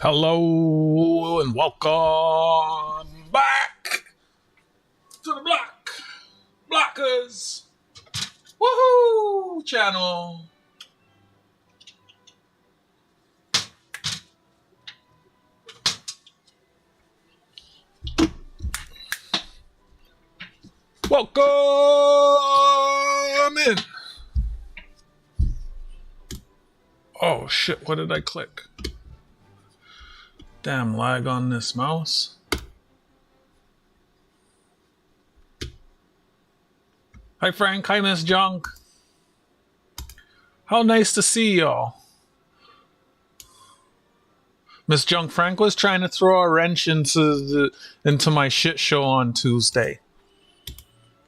Hello and welcome back to the Blockers Woohoo channel. Welcome in. Oh shit, what did I click? Damn lag on this mouse. Hi Frank, hi Miss Junk. How nice to see y'all. Miss Junk, Frank was trying to throw a wrench into my shit show on Tuesday.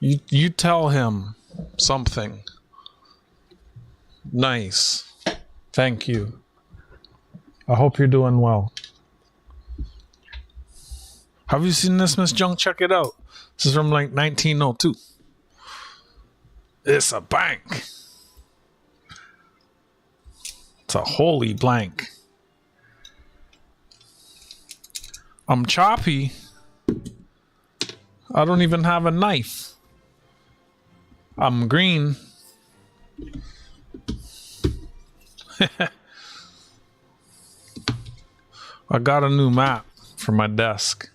You tell him something. Nice. Thank you. I hope you're doing well. Have you seen this, Miss Junk? Check it out. This is from like 1902. It's a bank. It's a holy blank. I'm choppy. I don't even have a knife. I'm green. I got a new map for my desk.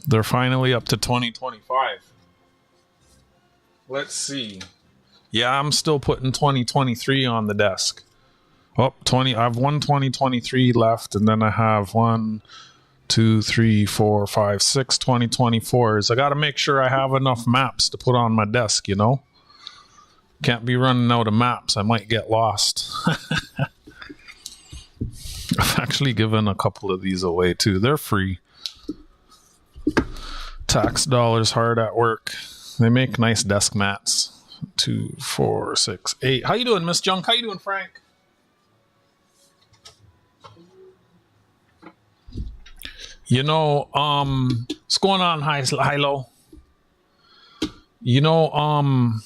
They're finally up to 2025. Let's see. Yeah, I'm still putting 2023 on the desk. Oh, I have one 2023 left, and then I have 1, 2, 3, 4, 5, 6 2024s. I got to make sure I have enough maps to put on my desk, you know? Can't be running out of maps. I might get lost. I've actually given a couple of these away, too. They're free. Tax dollars hard at work. They make nice desk mats. 2, 4, 6, 8. How you doing, Miss Junk? How you doing, Frank? You know, what's going on, Hilo? You know,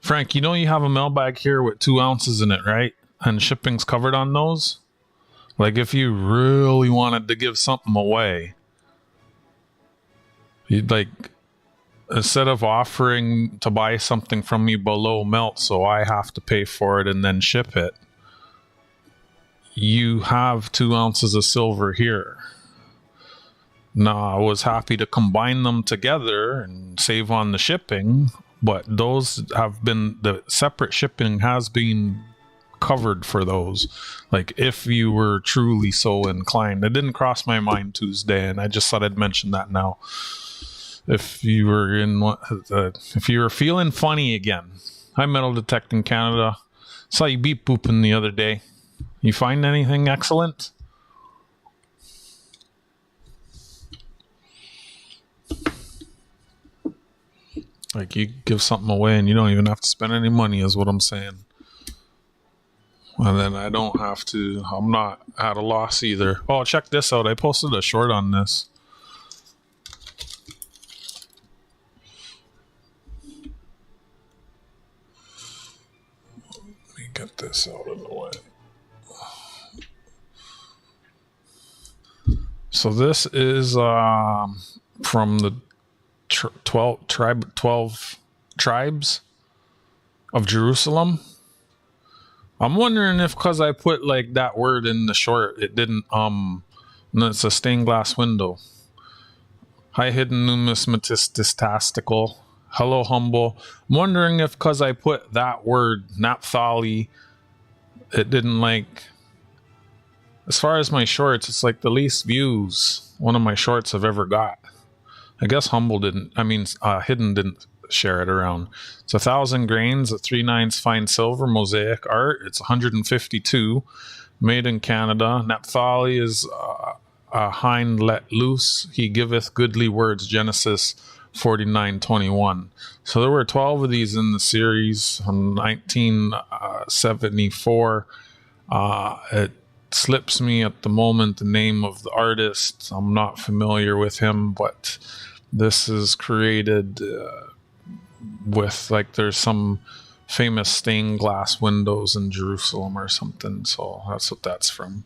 Frank, you know you have a mailbag here with 2 ounces in it, right? And shipping's covered on those? Like, if you really wanted to give something away, you'd like, instead of offering to buy something from me below melt, so I have to pay for it and then ship it, you have 2 ounces of silver here. Now, I was happy to combine them together and save on the shipping, but those have been, the separate shipping has been covered for those, like if you were truly so inclined. It didn't cross my mind Tuesday, and I just thought I'd mention that now. If you were if you were feeling funny again. Hi, Metal Detecting Canada. Saw you beep booping the other day. You find anything excellent? Like, you give something away and you don't even have to spend any money, is what I'm saying. And then I don't have to, I'm not at a loss either. Oh, check this out. I posted a short on this. Let me get this out of the way. So this is from the 12 tribes of Jerusalem. I'm wondering if because I put like that word in the short, it didn't, and it's a stained glass window. Hi, hidden numismatics. Hello, humble. I'm wondering if because I put that word, Naphtali, it didn't like, as far as my shorts, it's like the least views one of my shorts I've ever got. I guess humble didn't, hidden didn't share it around. It's 1,000 grains at 3/9 fine silver mosaic art. It's 152, made in Canada. Naphtali is a hind let loose. He giveth goodly words. Genesis 49:21. So there were 12 of these in the series from 1974. It slips me at the moment the name of the artist. I'm not familiar with him, but this is created with, like, there's some famous stained glass windows in Jerusalem or something. So that's what that's from.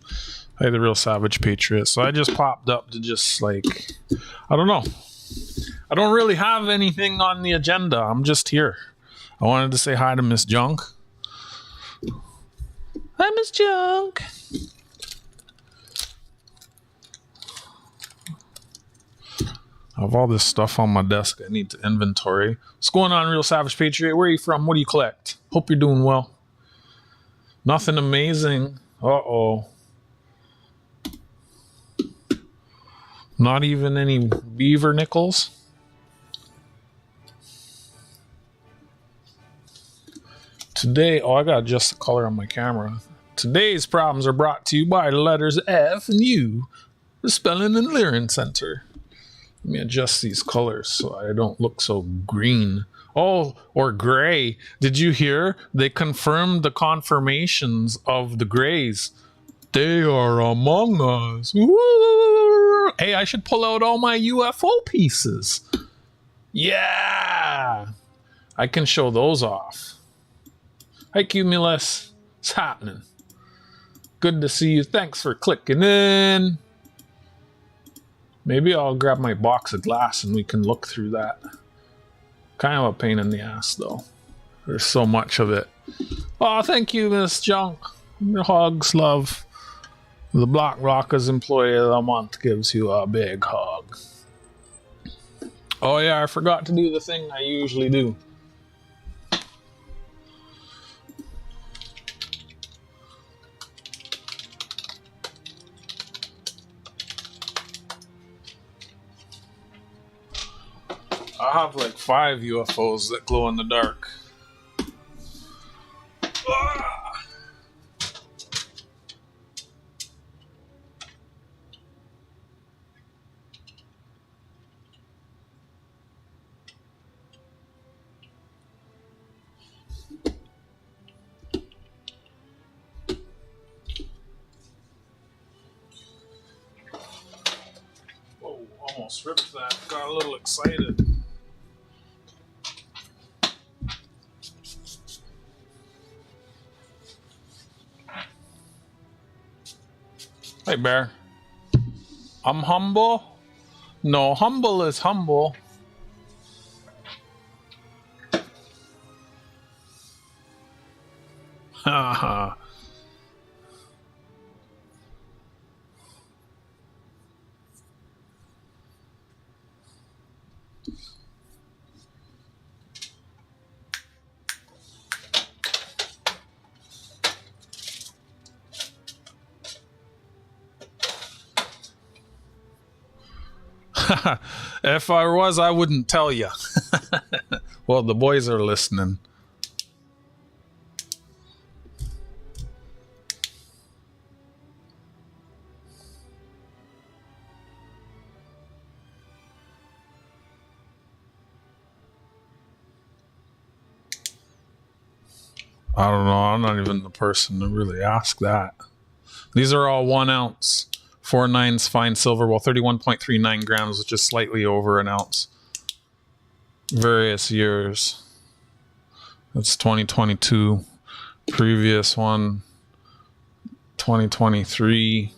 Hey, the Real Savage Patriot. So I just popped up to just like, I don't know. I don't really have anything on the agenda. I'm just here. I wanted to say hi to Miss Junk. Hi, Miss Junk. I have all this stuff on my desk I need to inventory. What's going on, Real Savage Patriot? Where are you from? What do you collect? Hope you're doing well. Nothing amazing. Uh-oh. Not even any beaver nickels? Today, I got to adjust the color on my camera. Today's problems are brought to you by the letters F and U, the Spelling and Learning Center. Let me adjust these colors so I don't look so green. Oh, or gray. Did you hear? They confirmed the confirmations of the grays. They are among us. Woo! Hey, I should pull out all my UFO pieces. Yeah! I can show those off. Hi, Cumulus. What's happening? Good to see you. Thanks for clicking in. Maybe I'll grab my box of glass and we can look through that. Kind of a pain in the ass, though. There's so much of it. Oh, thank you, Miss Junk. Your hugs, love. The Black Rockers Employee of the Month gives you a big hug. Oh, yeah, I forgot to do the thing I usually do. I have like 5 UFOs that glow in the dark. Ah! Whoa, almost ripped that. Got a little excited. Hey, Bear. I'm humble? No, humble is humble. Haha. If I was, I wouldn't tell you. Well, the boys are listening. I don't know. I'm not even the person to really ask that. These are all 1 ounce. 4 nines fine silver, well, 31.39 grams, which is slightly over an ounce. Various years. That's 2022. Previous one, 2023.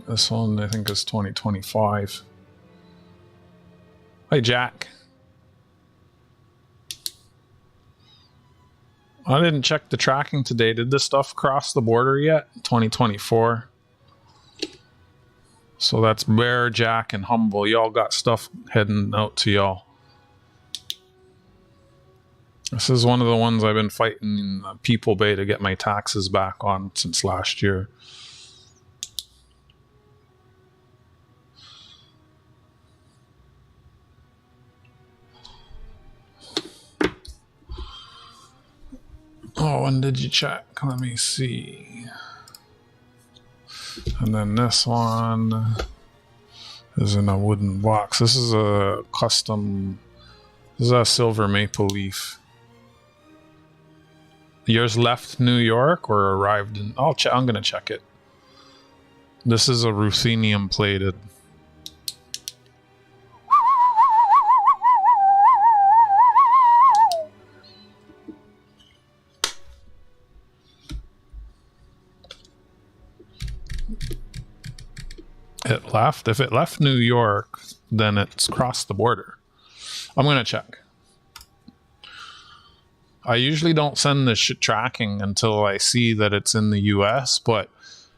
This one, I think, is 2025. Hi, Jack. I didn't check the tracking today. Did this stuff cross the border yet? 2024. So that's Bear, Jack, and Humble. Y'all got stuff heading out to y'all. This is one of the ones I've been fighting in People Bay to get my taxes back on since last year. Oh, when did you check? Let me see. And then this one is in a wooden box. This is a custom. This is a silver maple leaf. Yours left New York or arrived in? I'm gonna check it. This is a ruthenium plated. left. If it left New York, then it's crossed the border. I'm going to check. I usually don't send the tracking until I see that it's in the US, but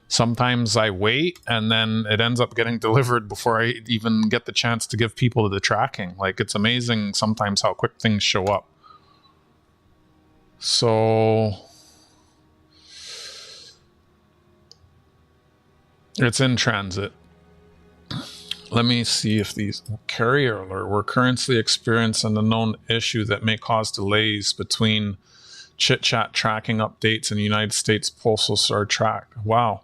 sometimes I wait and then it ends up getting delivered before I even get the chance to give people the tracking. Like, it's amazing sometimes how quick things show up. So it's in transit. Let me see if these carrier alert. We're currently experiencing a known issue that may cause delays between chit chat tracking updates and United States Postal Service track. Wow.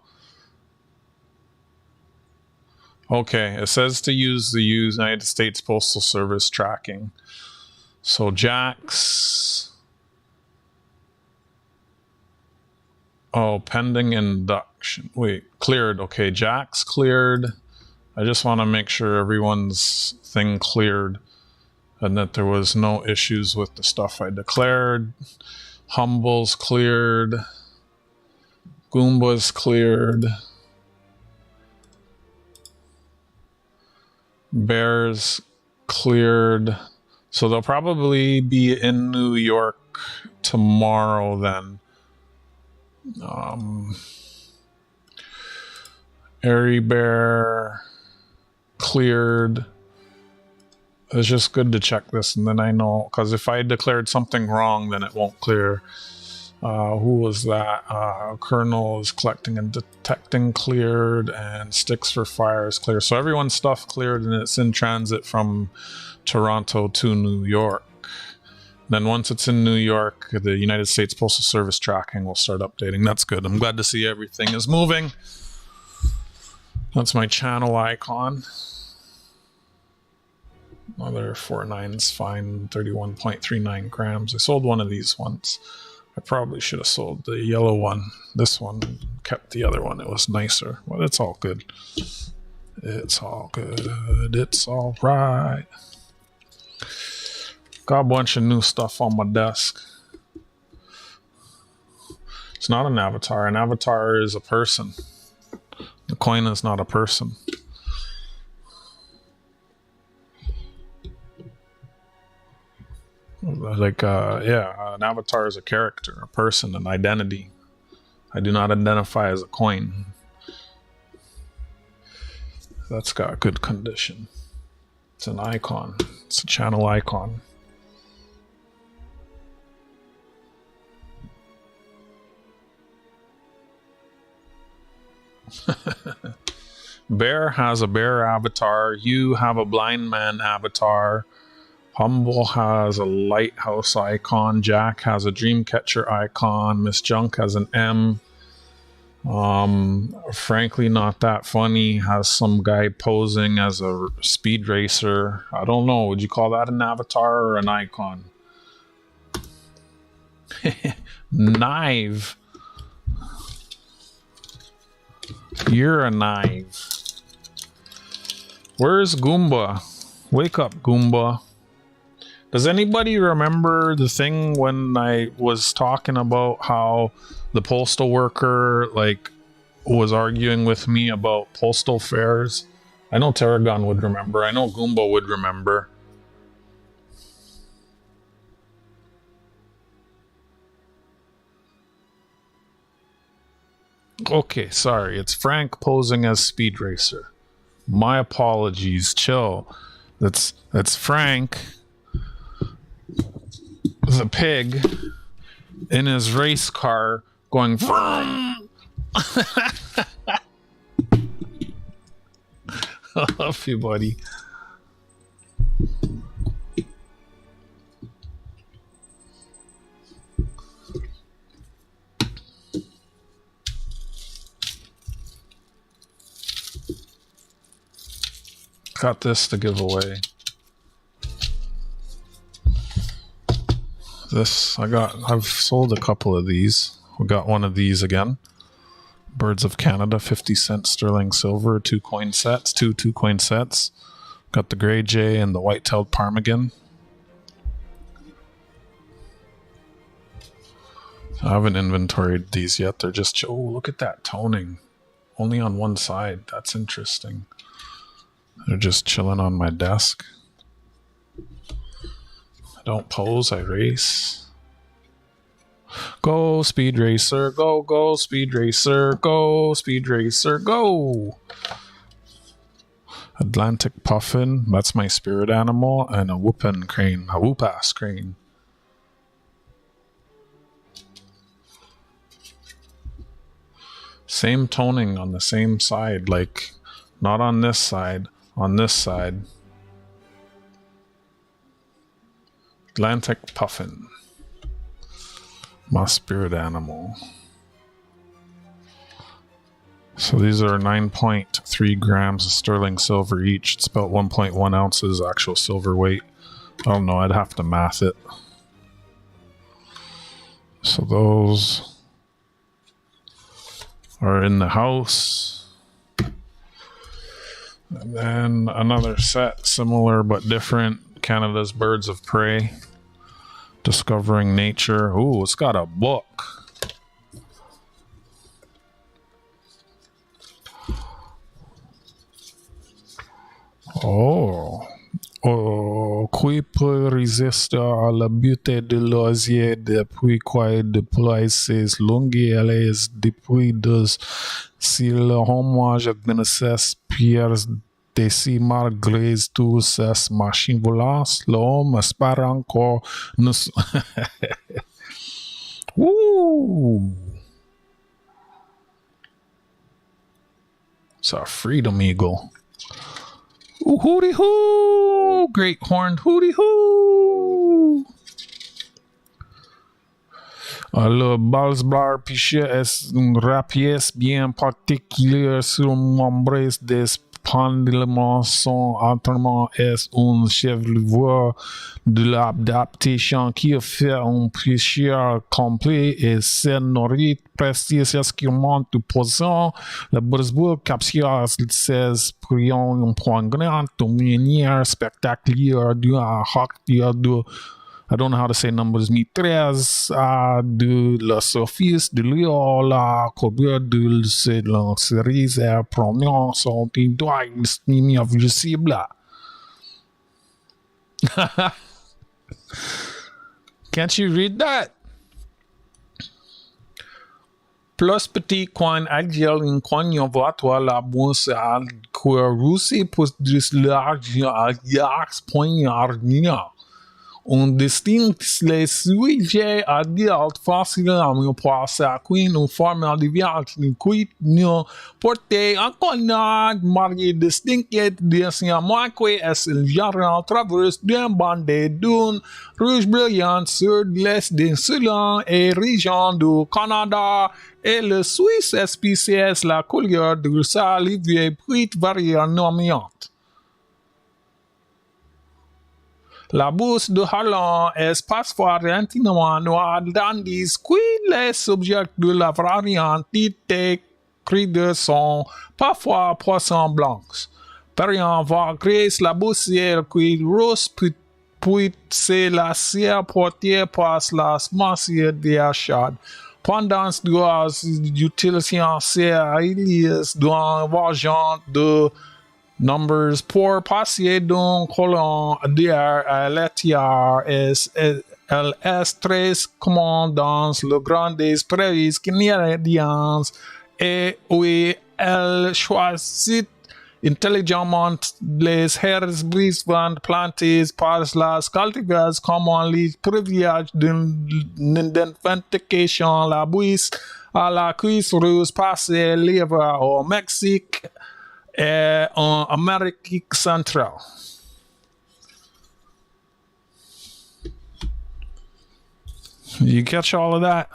Okay, it says to use the United States Postal Service tracking. So Jack's. Oh, pending induction. Wait, cleared. Okay, Jack's cleared. I just want to make sure everyone's thing cleared and that there was no issues with the stuff I declared. Humble's cleared. Goomba's cleared. Bear's cleared. So they'll probably be in New York tomorrow then. Airy Bear cleared. It's just good to check this, and then I know, because if I declared something wrong, then it won't clear. Who was that? Colonel is collecting and detecting cleared, and Sticks for Fire is clear. So everyone's stuff cleared, and it's in transit from Toronto to New York. Then once it's in New York, the United States Postal Service tracking will start updating. That's good. I'm glad to see everything is moving. That's my channel icon. Another 4.9's fine, 31.39 grams. I sold one of these once. I probably should have sold the yellow one. This one, kept the other one. It was nicer, but it's all good. It's all good. It's all right. Got a bunch of new stuff on my desk. It's not an avatar. An avatar is a person. The coin is not a person. Like, yeah, an avatar is a character, a person, an identity. I do not identify as a coin. That's got good condition. It's an icon. It's a channel icon. Bear has a bear avatar. You have a blind man avatar. Humble has a lighthouse icon. Jack has a dreamcatcher icon. Miss Junk has an M. Frankly not that funny has some guy posing as a speed racer. I don't know. Would you call that an avatar or an icon? Knife. You're a knife. Where's Goomba? Wake up, Goomba. Does anybody remember the thing when I was talking about how the postal worker was arguing with me about postal fares? I know Tarragon would remember. I know Goomba would remember. Okay, sorry. It's Frank posing as Speed Racer. My apologies. Chill. That's Frank, the pig, in his race car going vroom. I love you, buddy. Got this to give away. I've sold a couple of these. We got one of these again. Birds of Canada, 50 cent sterling silver, two coin sets. Got the Grey Jay and the white-tailed ptarmigan. I haven't inventoried these yet. They're just, oh, look at that toning. Only on one side. That's interesting. They're just chilling on my desk. I don't pose, I race. Go, speed racer, go, go, speed racer, go, speed racer, go. Atlantic puffin, that's my spirit animal, and a whoopin crane, a whoop-ass crane. Same toning on the same side, like not on this side, on this side. Atlantic puffin, my spirit animal. So these are 9.3 grams of sterling silver each. It's about 1.1 ounces actual silver weight. I don't know, I'd have to math it. So those are in the house. And then another set, similar but different, Canada's Birds of Prey. Discovering Nature. Ooh, it's got a book. Qui peut résister à la beauté de l'osier depuis qu'il déploie ses longues ailes depuis deux. Si le hommage connaissait pierres d'ici malgré toutes ces machines volantes, l'homme espère encore nous... Woo! It's a freedom eagle. Ooh, hooty hoo! Great horned hooty hoo! Le balsbar piché est une rapièce bien particulière sur membre des pendlements son entraînement est un chef-d'œuvre de l'adaptation qui fait un pêcheur complet et se nourrit précisément de poisson. Le Brisbourg capture ses prions un point grand de manière spectaculaire de I don't know how to say numbers. Mi-13 de la surface de l'eau, la courbure de la série est prononcée sont indoits visible. Can't you read that? Plus petit coin actuel un coin novatoire la bourse à quoi russie pour l'argent à yax point arnia. On distingue les sujets adultes facilement passer à une forme individuelle qui ne porte en connaître marié distincte d'anciennement qui est le genre à travers d'un bandeau d'une rouge brillante sur l'est d'insulant et région du Canada et le Suisse spécialise la couleur de sa livre puis variante. La bourse de Hollande est parfois intimement noire tandis que les subjets de la variante décrite sont parfois poissons blancs. Par va créer la boursière qui rose puis c'est la cire portée par la masse d'achat. Pendant que les utilisateurs d'un agent de numbers pour passer d'un colon à l'autre elle est très commune dans le grand des prairies canadiennes et où elle choisit intelligemment les herbes brisantes plantées par las cultivars comme les privilèges d'identification la buisse à la cuisse rose passée livre au Mexique et en Amérique centrale. You catch all of that?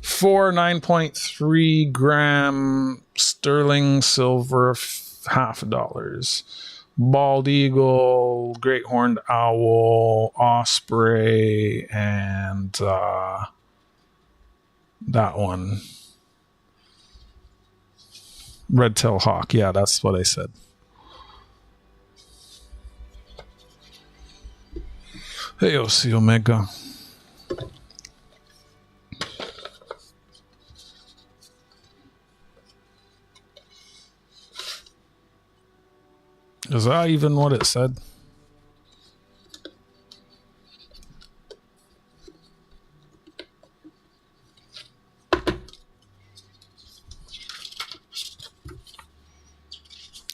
9.3 gram sterling silver $50. Bald eagle, great horned owl, osprey, and that one. Red-tail hawk. Yeah, that's what I said. Hey, OC Omega. Is that even what it said?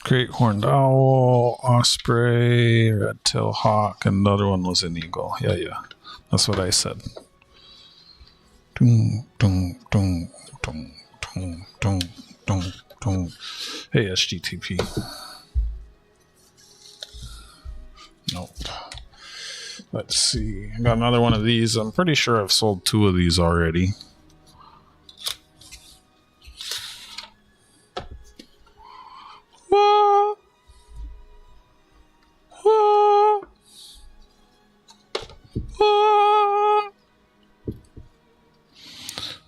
Great horned owl, osprey, red-tailed hawk, and another one was an eagle. Yeah. That's what I said. Dun, dun, dun, dun, dun, dun, dun, dun. Hey, SGTP. Nope. Let's see. I got another one of these. I'm pretty sure I've sold 2 of these already.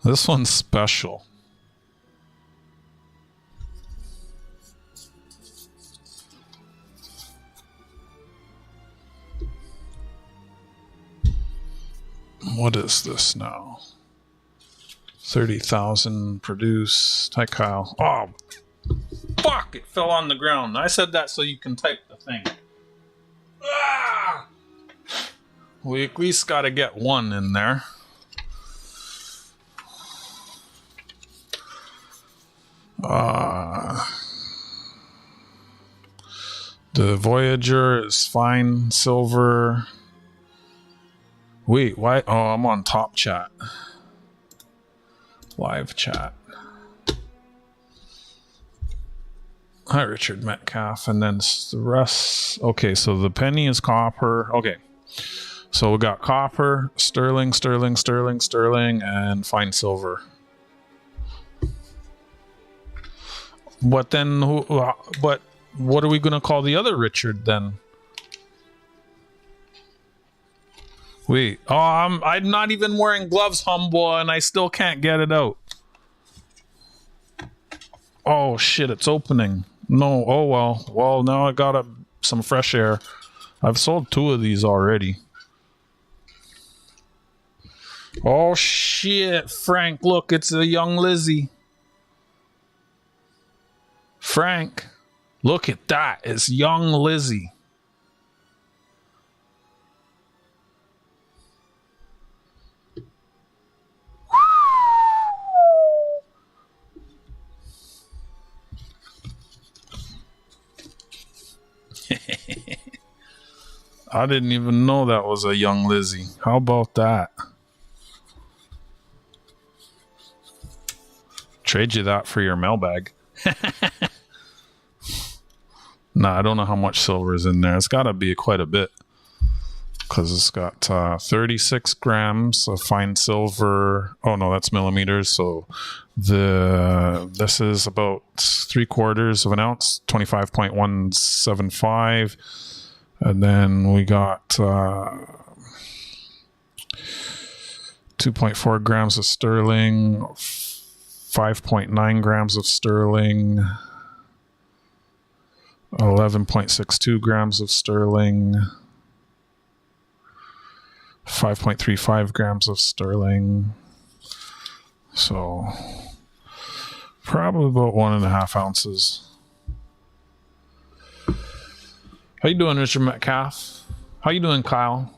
This one's special. What is this now? 30,000 produced. Hi, Kyle. Oh, fuck! It fell on the ground. I said that so you can type the thing. Ah! We at least got to get one in there. The Voyager is fine. Silver. Wait, why? Oh, I'm on top chat. Live chat. Hi, Richard Metcalf. And then the rest. Okay, so the penny is copper. Okay. So we got copper, sterling, and fine silver. But then, but what are we going to call the other Richard then? Wait, oh, I'm not even wearing gloves, humble, and I still can't get it out. Oh shit, it's opening. No, oh well. Well, now I got some fresh air. I've sold 2 of these already. Oh shit, Frank, look, it's a young Lizzie. Frank, look at that. It's young Lizzie. I didn't even know that was a young Lizzie. How about that? Trade you that for your mailbag. Nah, I don't know how much silver is in there. It's got to be quite a bit. Because it's got 36 grams of fine silver. Oh, no, that's millimeters. So this is about 3/4 of an ounce, 25.175. And then we got 2.4 grams of sterling, 5.9 grams of sterling, 11.62 grams of sterling, 5.35 grams of sterling. So probably about 1.5 ounces. How you doing, Richard Metcalf? How you doing, Kyle?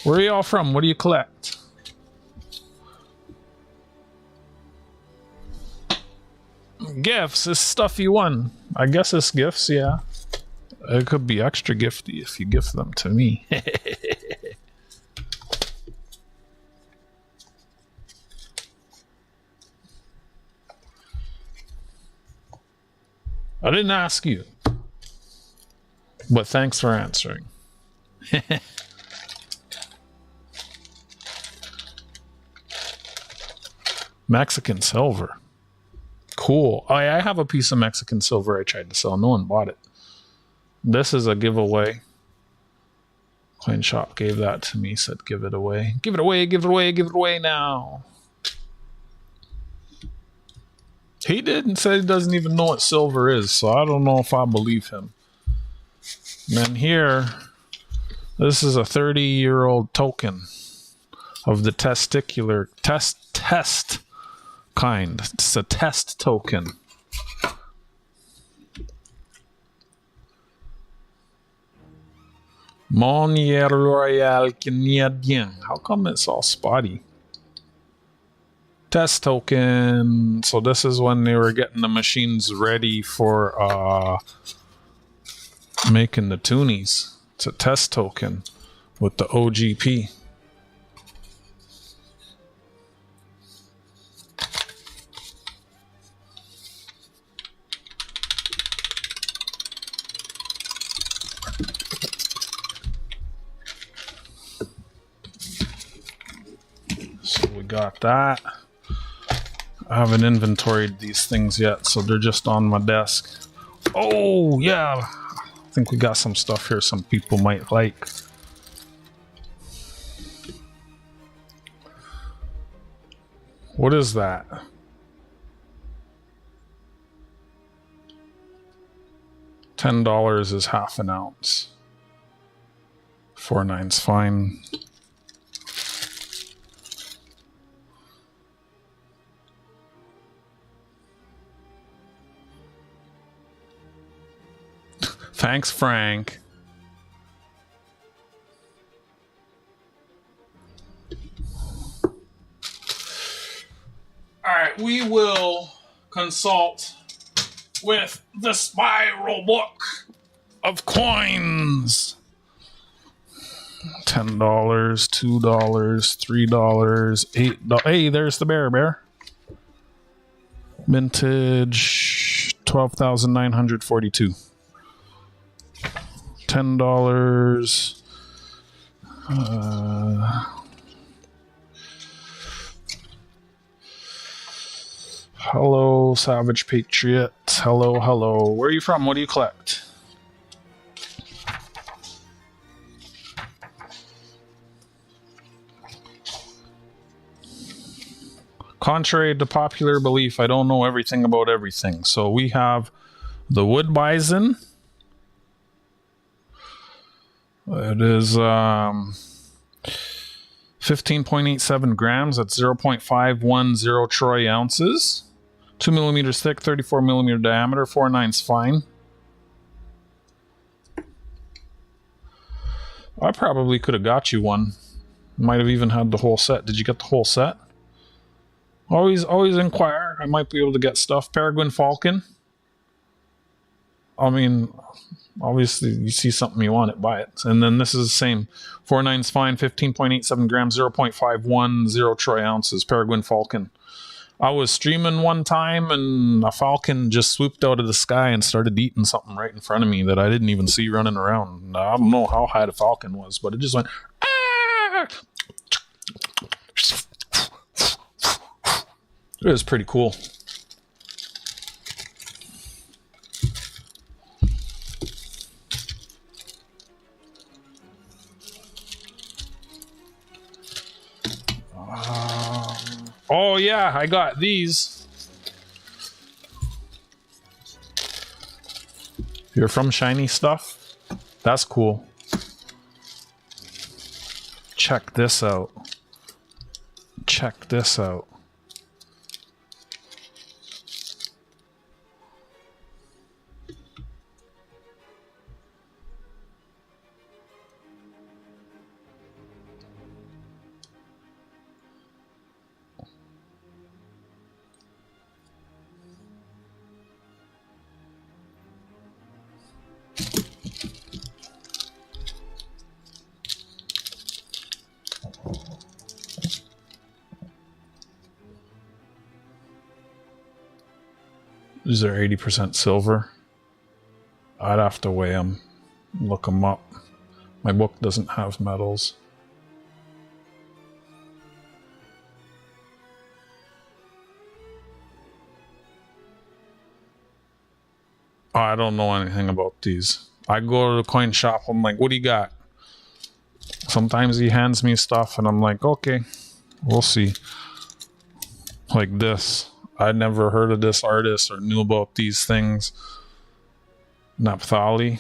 Where are y'all from? What do you collect? Gifts is stuff you won. I guess it's gifts, yeah. It could be extra gifty if you gift them to me. I didn't ask you, but thanks for answering. Mexican silver. Cool. I have a piece of Mexican silver I tried to sell. No one bought it. This is a giveaway. Coin Shop gave that to me, said give it away. Give it away, give it away, give it away now. He did and said he doesn't even know what silver is, so I don't know if I believe him. And then here, this is a 30-year-old token of the testicular test kind. It's a test token. Monier Royal Canadien. How come it's all spotty? Test token. So this is when they were getting the machines ready for making the toonies. It's a test token with the OGP. So we got that. I haven't inventoried these things yet, so they're just on my desk. Oh, yeah. I think we got some stuff here some people might like. What is that? $10 is half an ounce. 4.9's fine. Thanks, Frank. All right, we will consult with the spiral book of coins. $10, $2, $3, $8. Hey, there's the bear. Vintage 12,942. $10. Hello, Savage Patriot. Hello. Where are you from? What do you collect? Contrary to popular belief, I don't know everything about everything. So we have the wood bison. It is 15.87 grams. That's 0.510 troy ounces. 2 millimeters thick, 34 millimeter diameter, 4.9's fine. I probably could have got you one. Might have even had the whole set. Did you get the whole set? Always inquire. I might be able to get stuff. Peregrine falcon. I mean, obviously, you see something you want it, buy it. And then this is the same. 4.9's fine, 15.87 grams, 0.510 troy ounces. Peregrine falcon. I was streaming one time and a falcon just swooped out of the sky and started eating something right in front of me that I didn't even see running around. I don't know how high the falcon was, but it just went, ah! It was pretty cool. Oh yeah, I got these. You're from Shiny Stuff? That's cool. Check this out. Check this out. These are 80% silver. I'd have to weigh them, look them up. My book doesn't have metals. I don't know anything about these. I go to the coin shop, I'm like, what do you got? Sometimes he hands me stuff and I'm like, okay, we'll see. Like this. I'd never heard of this artist or knew about these things. Naphtali.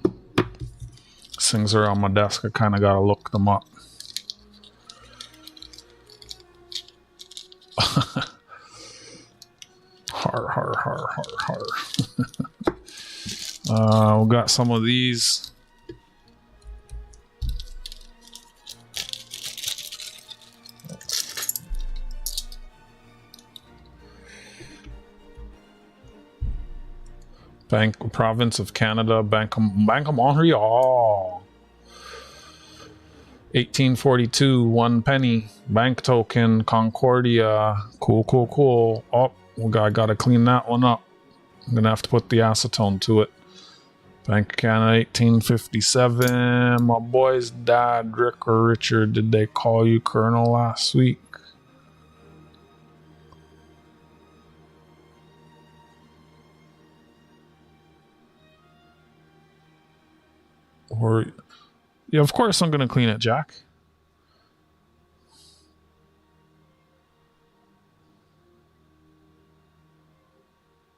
These things are on my desk. I kind of got to look them up. We got some of these. Province of Canada, Bank of Montreal. 1842, 1 penny. Bank token, Concordia. Cool. Oh, I gotta clean that one up. I'm gonna have to put the acetone to it. Bank of Canada, 1857. My boy's dad, Rick or Richard, did they call you Colonel last week? Or, yeah, of course I'm gonna clean it, Jack.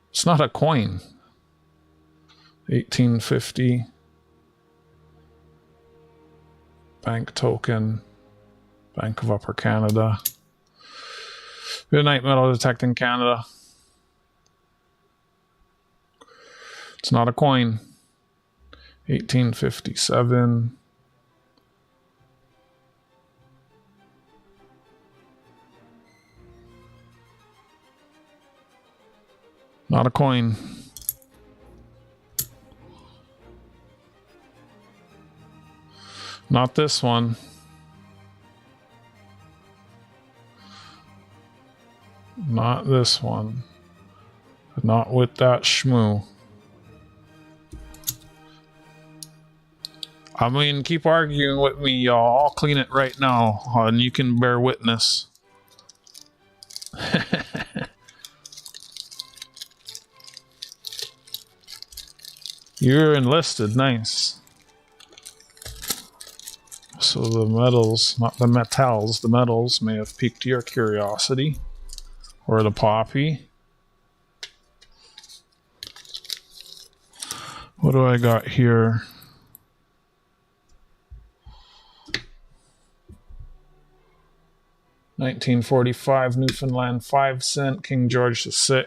It's not a coin. 1850. Bank token. Bank of Upper Canada. Midnight metal detecting Canada. It's not a coin. 1857. Not a coin. Not this one. Not this one. Not with that shmoo. I mean, keep arguing with me, y'all. I'll clean it right now, and you can bear witness. You're enlisted, nice. So the metals, not the metals, the metals may have piqued your curiosity. Or the poppy. What do I got here? $19.45 Newfoundland 5 cent King George VI.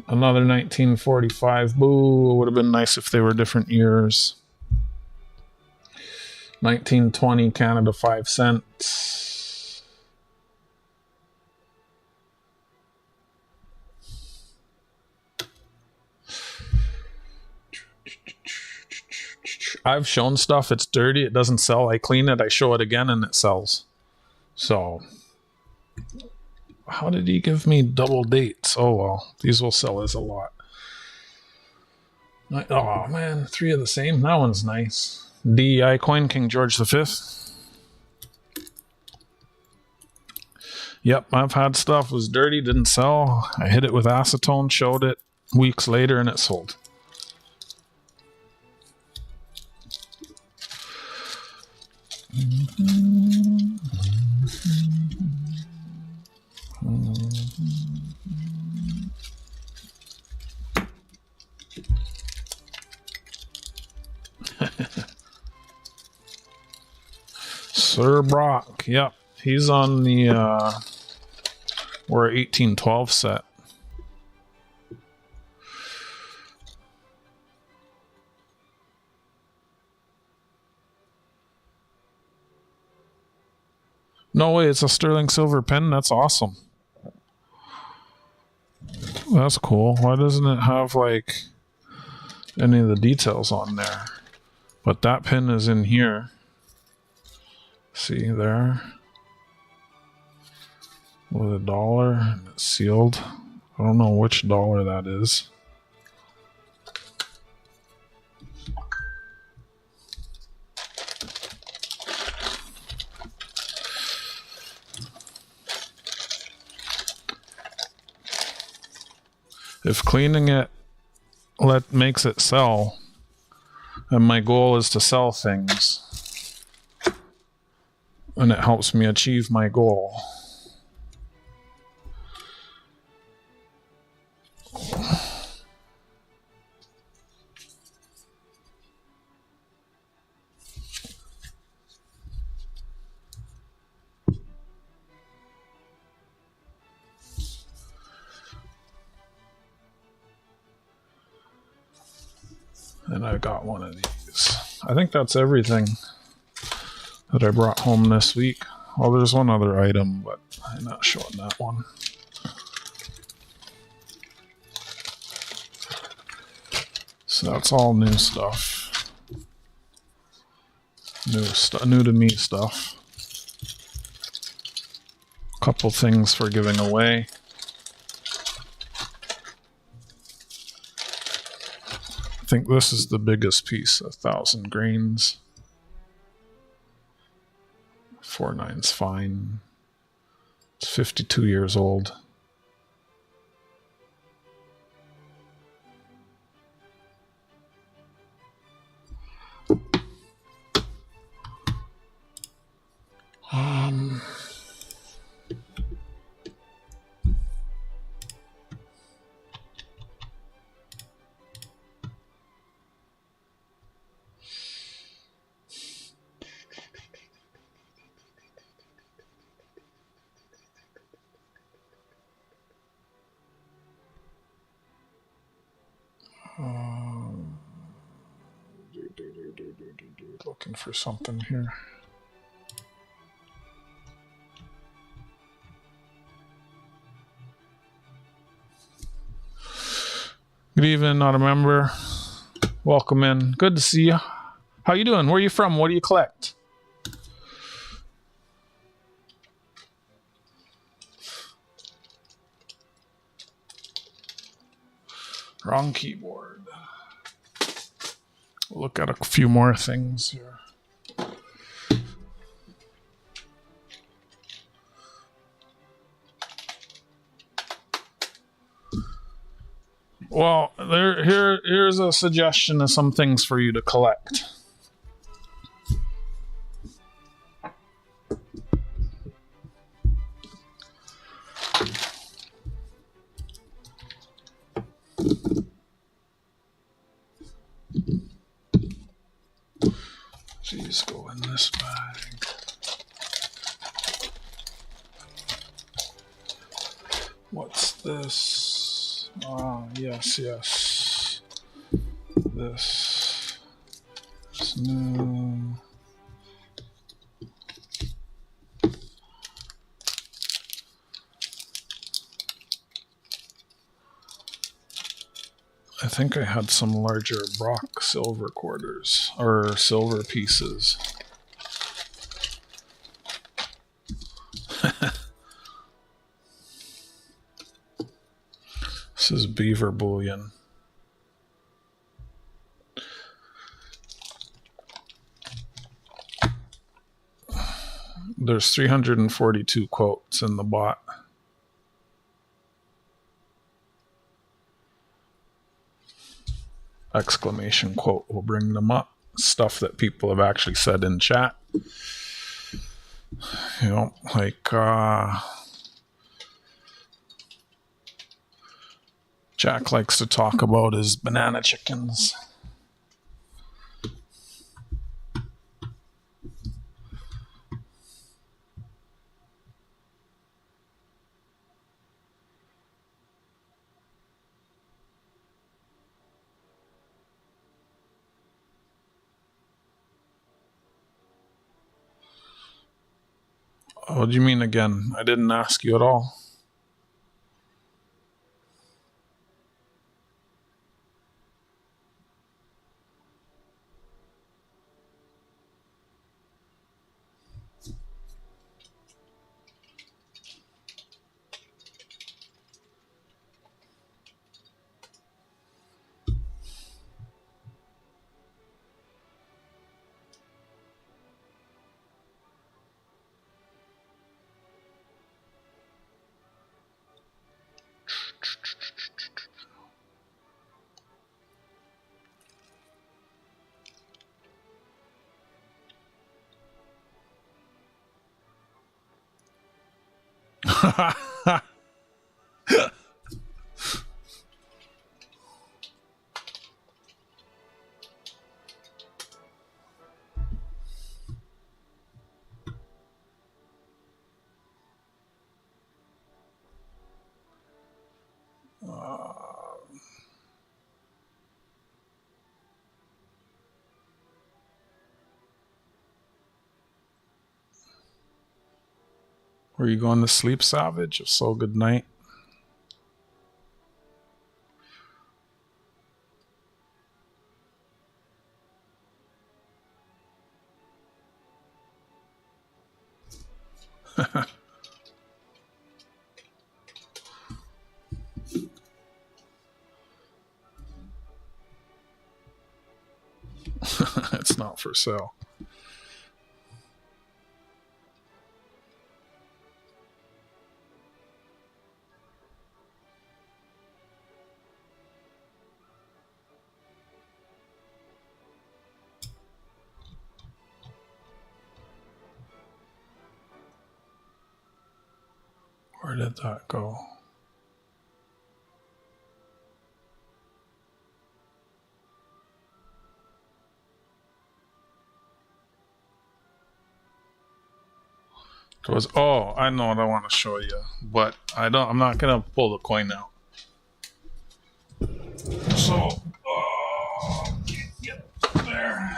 Another 1945. Boo, it would have been nice if they were different years. 1920 Canada 5 cents. I've shown stuff, it's dirty, it doesn't sell. I clean it, I show it again, and it sells. So, how did he give me double dates? Oh well, these will sell as a lot. Oh man, 3 of the same. That one's nice. DEI coin, King George V. Yep, I've had stuff, was dirty, didn't sell. I hit it with acetone, showed it weeks later, and it sold. Sir Brock, yep, he's on the we're 1812 set. No way, it's a sterling silver pen. That's awesome. That's cool. Why doesn't it have like any of the details on there? But that pin is in here. See there? With $1 and it's sealed. I don't know which dollar that is. If cleaning it makes it sell, and my goal is to sell things, and it helps me achieve my goal. And I got one of these. I think that's everything that I brought home this week. Well, there's one other item, but I'm not showing that one. So that's all new stuff. New to me stuff. Couple things for giving away. I think this is the biggest piece, 1,000 grains. 4.9's fine. It's 52 years old. Looking for something here. Good evening, not a member. Welcome in. Good to see you. How you doing? Where are you from? What do you collect? Wrong keyboard. We'll look at a few more things here. Well, here's a suggestion of some things for you to collect. Jeez, go in this bag. What's this? Ah, yes. This is new. I think I had some larger Brock silver quarters or silver pieces. This is beaver bullion. There's 342 quotes in the bot. Exclamation quote will bring them up. Stuff that people have actually said in chat. You know, like Jack likes to talk about his banana chickens. What do you mean again? I didn't ask you at all. Were you going to sleep, Savage? If so, good night. It's not for sale. Where did that go? It was, oh, I know what I want to show you, but I'm not gonna pull the coin out. So, get there.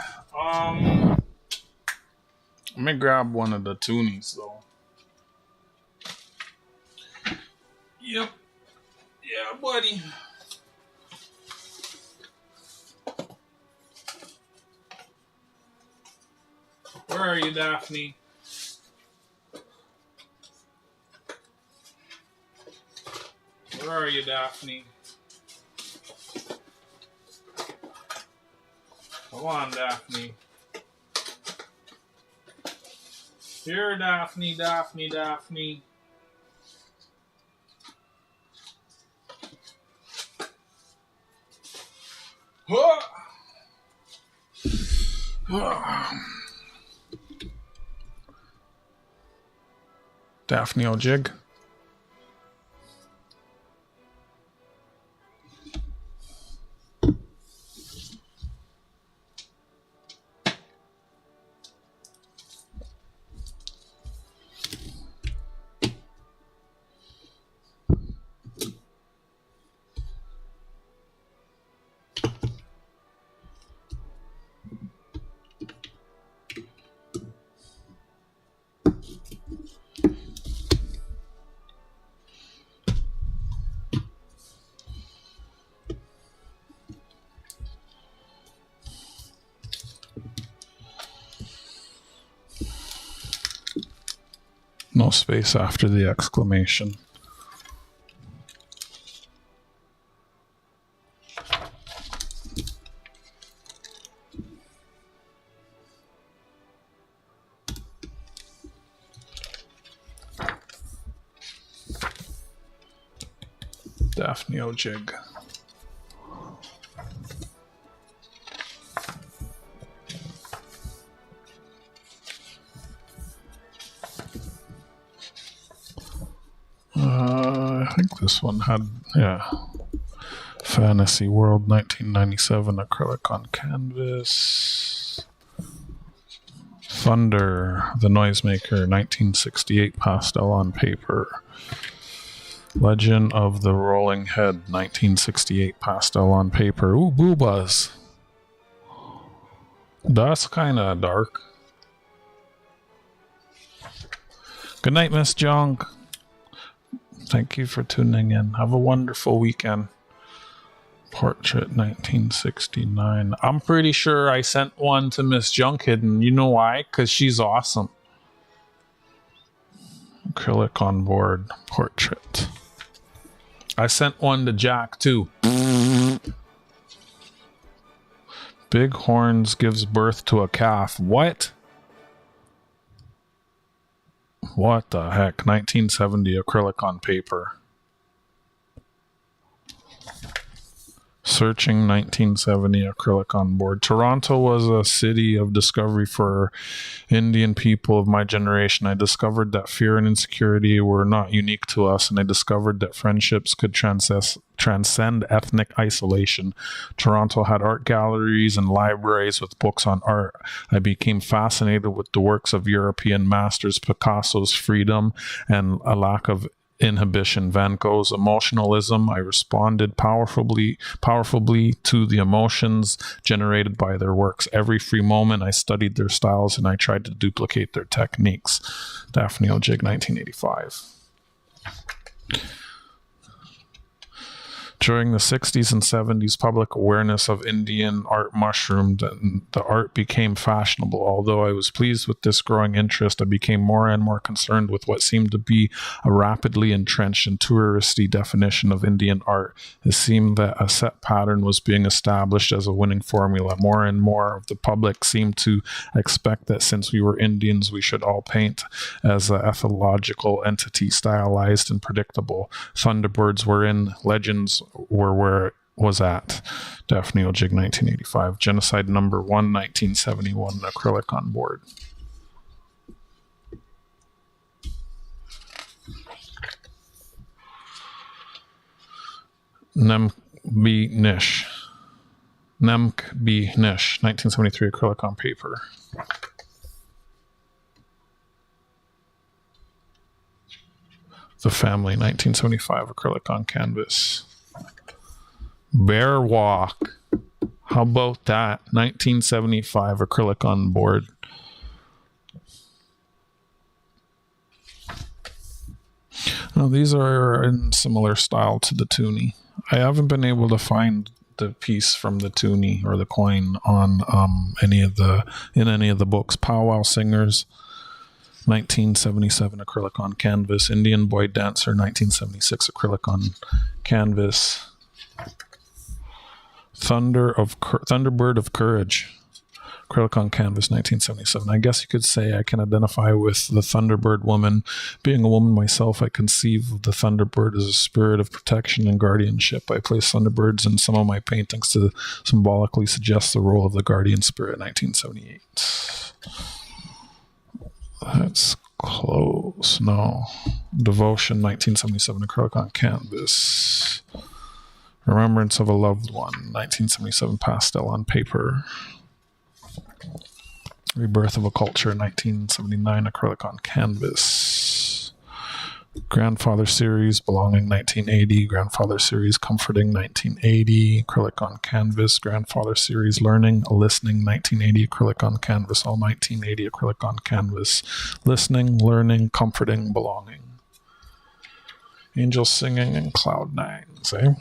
Let me grab one of the toonies though. Yep. Yeah, buddy. Where are you, Daphne? Where are you, Daphne? Come on, Daphne. Here, Daphne, Daphne, Daphne. Daphne O'Jig. No space after the exclamation. Daphne O'Jig. I think this one had, yeah. Fantasy World 1997 acrylic on canvas. Thunder, the Noisemaker 1968 pastel on paper. Legend of the Rolling Head 1968 pastel on paper. Ooh, boobas. That's kind of dark. Good night, Miss Junk. Thank you for tuning in. Have a wonderful weekend. Portrait 1969. I'm pretty sure I sent one to Miss Junk Hidden. You know why? Because she's awesome. Acrylic on board. Portrait. I sent one to Jack too. Big Horns gives birth to a calf. What? What the heck? 1970 acrylic on paper. Searching 1970 acrylic on board. Toronto was a city of discovery for Indian people of my generation. I discovered that fear and insecurity were not unique to us, and I discovered that friendships could transcend ethnic isolation. Toronto had art galleries and libraries with books on art. I became fascinated with the works of European masters, Picasso's freedom and a lack of inhibition. Van Gogh's emotionalism. I responded powerfully to the emotions generated by their works. Every free moment I studied their styles and I tried to duplicate their techniques. Daphne O'Jig, 1985. During the 60s and 70s, public awareness of Indian art mushroomed and the art became fashionable. Although I was pleased with this growing interest, I became more and more concerned with what seemed to be a rapidly entrenched and touristy definition of Indian art. It seemed that a set pattern was being established as a winning formula. More and more of the public seemed to expect that since we were Indians, we should all paint as an ethological entity, stylized and predictable. Thunderbirds were in, legends were where it was at. Daphne O'Jig, 1985. Genocide number 1, 1971. Acrylic on board. Nemk B. Nish. 1973. Acrylic on paper. The Family, 1975. Acrylic on canvas. Bear Walk. How about that? 1975. Acrylic on board. Now, these are in similar style to the toonie. I haven't been able to find the piece from the toonie or the coin on any of the books. Powwow Singers, 1977. Acrylic on canvas. Indian Boy Dancer, 1976. Acrylic on canvas. Thunderbird of Courage, acrylic on canvas, 1977. I guess you could say I can identify with the Thunderbird woman. Being a woman myself, I conceive of the Thunderbird as a spirit of protection and guardianship. I place Thunderbirds in some of my paintings to symbolically suggest the role of the guardian spirit, 1978. That's close. No. Devotion, 1977. Acrylic on canvas. Remembrance of a Loved One, 1977. Pastel on paper. Rebirth of a Culture, 1979. Acrylic on canvas. Grandfather Series, Belonging, 1980. Grandfather Series, Comforting, 1980. Acrylic on canvas. Grandfather Series, Learning, Listening, 1980. Acrylic on canvas. All 1980. Acrylic on canvas. Listening, Learning, Comforting, Belonging. Angels Singing and Cloud Nines, eh?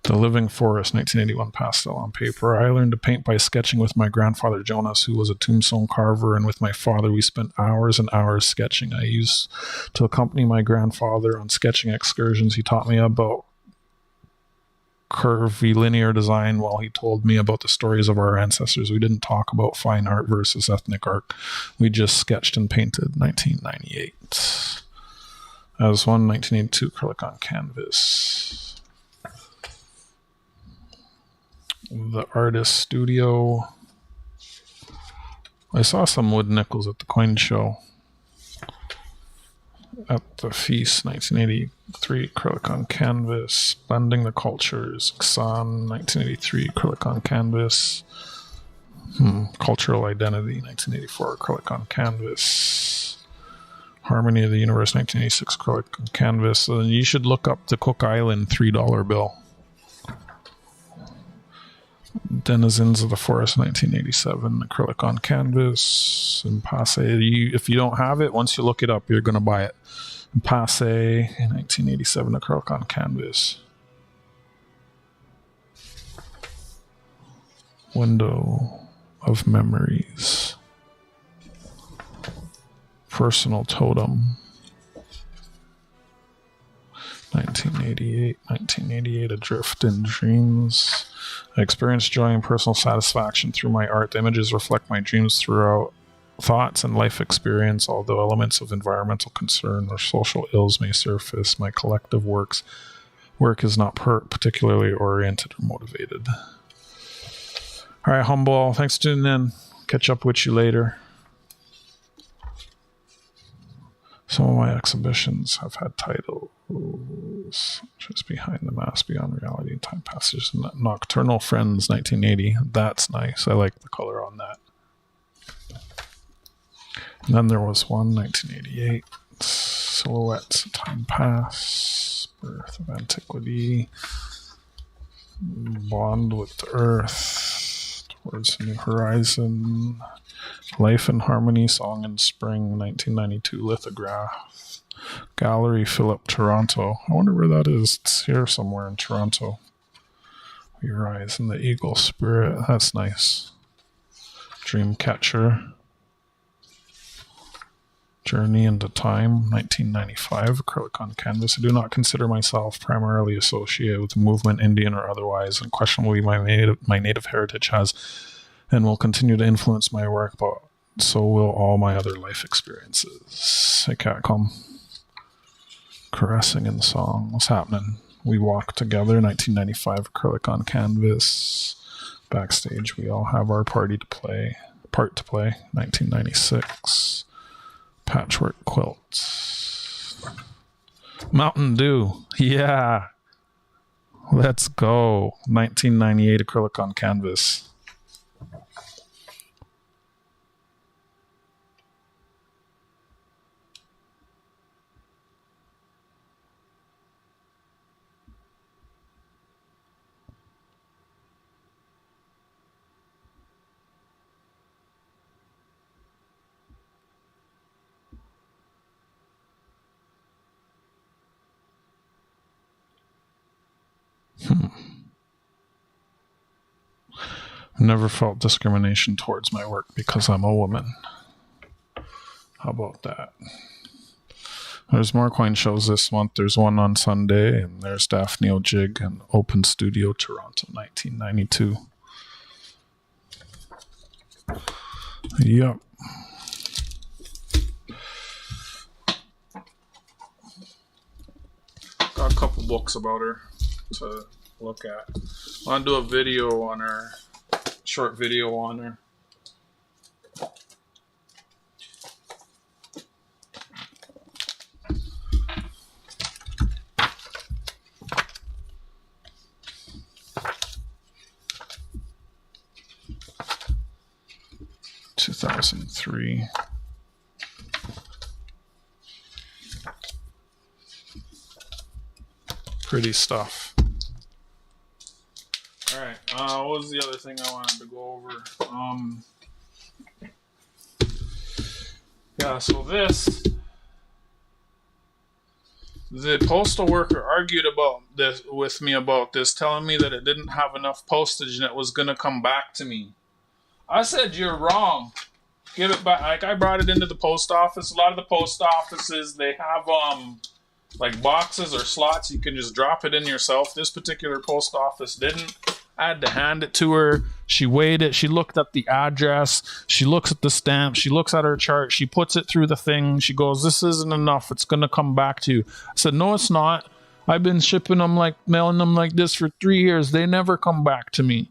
The Living Forest, 1981. Pastel on paper. I learned to paint by sketching with my grandfather Jonas, who was a tombstone carver, and with my father we spent hours and hours sketching. I used to accompany my grandfather on sketching excursions. He taught me about curvilinear design while he told me about the stories of our ancestors. We didn't talk about fine art versus ethnic art. We just sketched and painted. 1998. As one, 1982. Acrylic on canvas. The Artist Studio. I saw some wood nickels at the coin show. At the Feast, 1983. Acrylic on canvas. Blending the Cultures. Xan, 1983. Acrylic on canvas. Cultural Identity, 1984. Acrylic on canvas. Harmony of the Universe, 1986. Acrylic on canvas. So you should look up the Cook Island $3 bill. Denizens of the Forest, 1987. Acrylic on canvas. And Passe. If you don't have it, once you look it up, you're going to buy it. And Passe, 1987. Acrylic on canvas. Window of Memories. Personal Totem. 1988. Adrift in Dreams. I experience joy and personal satisfaction through my art. The images reflect my dreams throughout thoughts and life experience. Although elements of environmental concern or social ills may surface, my collective work is not particularly oriented or motivated. All right, Humble, thanks for tuning in. Catch up with you later. Some of my exhibitions have had titles. Just Behind the Mask, Beyond Reality, Time Passage, Nocturnal Friends, 1980. That's nice. I like the color on that. And then there was one, 1988. silhouettes, time pass, birth of antiquity, bond with the earth, towards a new horizon, life in harmony, song in spring, 1992 lithograph, gallery, Philip, Toronto. I wonder where that is. It's here somewhere in Toronto. Your eyes and the eagle spirit. That's nice. Dreamcatcher. Journey into Time, 1995, acrylic on canvas. I do not consider myself primarily associated with the movement, Indian or otherwise, and questionably my native heritage has and will continue to influence my work, but so will all my other life experiences. Hey, Catcom. Caressing in the song. What's happening? We Walk Together, 1995, acrylic on canvas. Backstage, we all have our part to play, 1996. Patchwork quilts. Mountain Dew. Yeah. Let's go. 1998 acrylic on canvas. Never felt discrimination towards my work because I'm a woman. How about that? There's more coin shows this month. There's one on Sunday, and there's Daphne O'Jig and Open Studio Toronto, 1992. Yep. Got a couple books about her to look at. I want to do a video on her, short video on her. (2003). Pretty stuff. All right. What was the other thing I wanted to go over? Yeah. So the postal worker argued about this with me about this, telling me that it didn't have enough postage and it was gonna come back to me. I said, you're wrong. Give it back. Like, I brought it into the post office. A lot of the post offices, they have like boxes or slots. You can just drop it in yourself. This particular post office didn't. I had to hand it to her. She weighed it. She looked at the address. She looks at the stamp. She looks at her chart. She puts it through the thing. She goes, this isn't enough. It's going to come back to you. I said, no, it's not. I've been shipping them, like mailing them like this for 3 years. They never come back to me.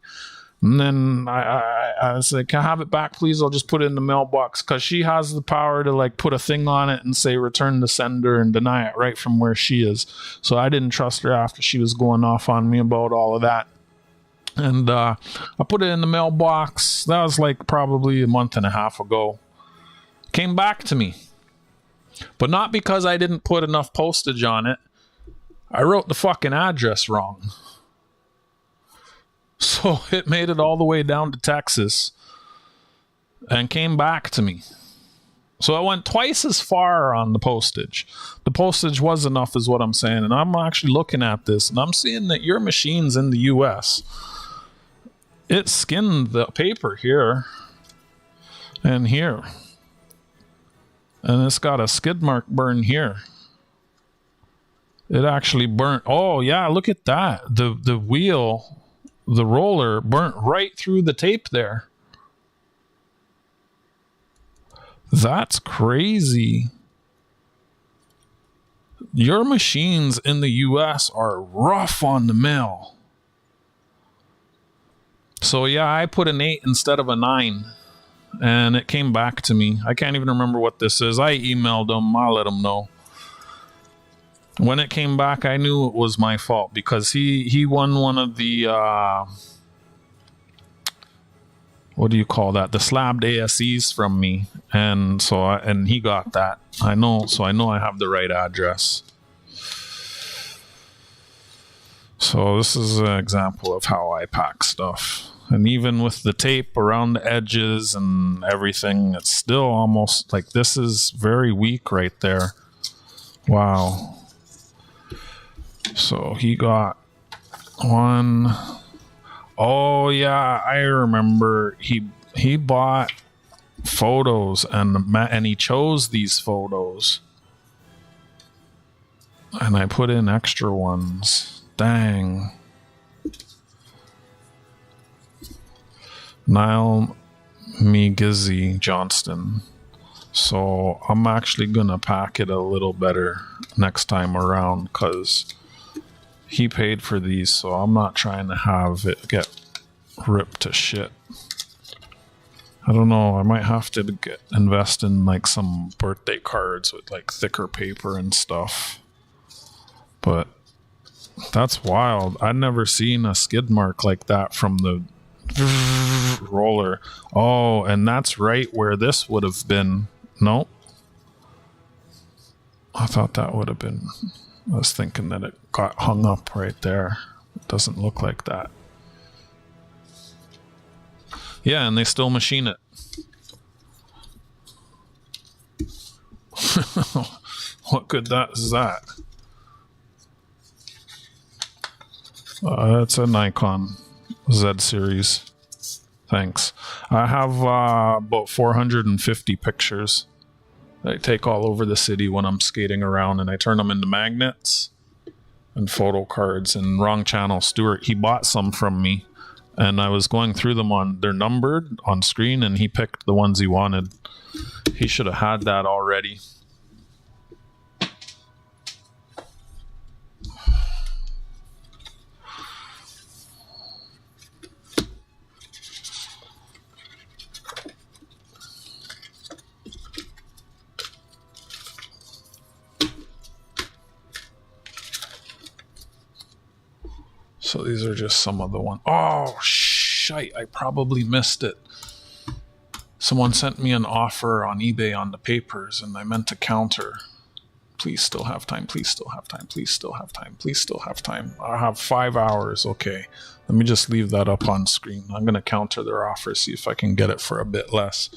And then I said, can I have it back, please? I'll just put it in the mailbox, because she has the power to like put a thing on it and say return to sender and deny it right from where she is. So I didn't trust her after she was going off on me about all of that. And I put it in the mailbox. That was like probably a month and a half ago. Came back to me. But not because I didn't put enough postage on it. I wrote the fucking address wrong. So it made it all the way down to Texas and came back to me. So I went twice as far on the postage. The postage was enough is what I'm saying. And I'm actually looking at this and I'm seeing that your machine's in the US. It skinned the paper here and here. And it's got a skid mark burn here. It actually burnt. Oh yeah, look at that. The wheel, the roller burnt right through the tape there. That's crazy. Your machines in the US are rough on the mail. So yeah, I put an 8 instead of a 9. And it came back to me. I can't even remember what this is. I emailed him. I'll let him know. When it came back, I knew it was my fault because he won one of the what do you call that? The slabbed ASEs from me, and so and he got that. I know, so I know I have the right address. So this is an example of how I pack stuff. And even with the tape around the edges and everything, it's still almost like this is very weak right there. Wow. So he got one. Oh yeah, I remember he bought photos and he chose these photos. And I put in extra ones. Dang. Niall Megizzi Johnston. So I'm actually gonna pack it a little better next time around because he paid for these, so I'm not trying to have it get ripped to shit. I don't know, I might have to invest in like some birthday cards with like thicker paper and stuff. But that's wild. I'd never seen a skid mark like that from the roller. Oh, and that's right where this would have been. Nope. I thought that would have been. I was thinking that it got hung up right there. It doesn't look like that. Yeah, and they still machine it. What good that is that? It's a Nikon Z series. Thanks. I have about 450 pictures that I take all over the city when I'm skating around, and I turn them into magnets and photo cards. And Wrong Channel Stuart, he bought some from me, and I was going through them they're numbered on screen, and he picked the ones he wanted. He should have had that already. So these are just some of the ones. Oh, shite. I probably missed it. Someone sent me an offer on eBay on the papers, and I meant to counter. Please still have time. Please still have time. Please still have time. Please still have time. I have 5 hours. Okay. Let me just leave that up on screen. I'm going to counter their offer, see if I can get it for a bit less.